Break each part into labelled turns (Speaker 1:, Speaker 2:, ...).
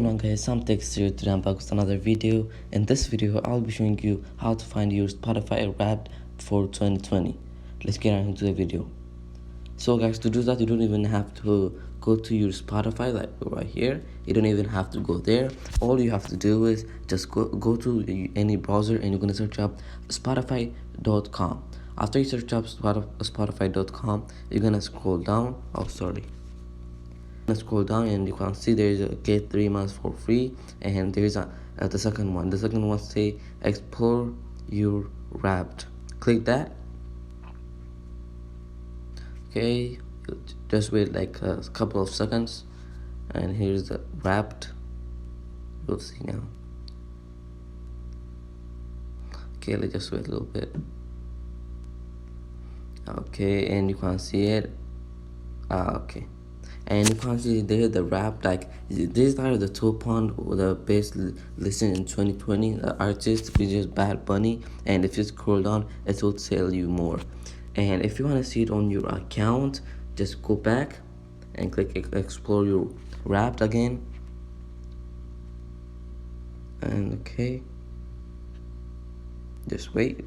Speaker 1: On guys, I'm Tex here. Today I'm back with another video. In this video I'll be showing you how to find your Spotify Wrapped for 2020. Let's get right into the video. So guys, to do that you don't even have to go to your Spotify, like right here. You don't even have to go there. All you have to do is just go to any browser and you're gonna search up spotify.com. After you search up spotify.com, you're gonna scroll down. Scroll down and you can see there is a get 3 months for free, and there is the second one. The second one say explore your Wrapped. Click that. Okay, just wait like a couple of seconds, and here's the Wrapped. You'll see now. Okay, let's just wait a little bit. Okay, and you can see it. Okay, and you can see there the Wrapped. Like these are the top one, the best listen in 2020 artist, which is Bad Bunny. And if you scroll down it will tell you more. And if you want to see it on your account, just go back and click explore your Wrapped again. And okay, just wait.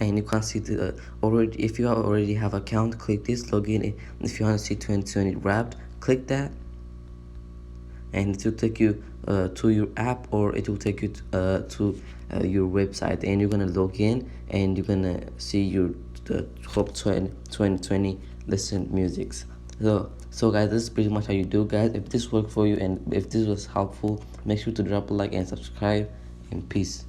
Speaker 1: And you can see the already, if you already have account, click this login. If you want to see 2020 Wrapped, click that, and it will take you to your app, or it will take you to your website, and you're gonna log in and you're gonna see your top 2020 listened musics. So guys, this is pretty much how you do, guys. If this worked for you and if this was helpful, make sure to drop a like and subscribe, and peace.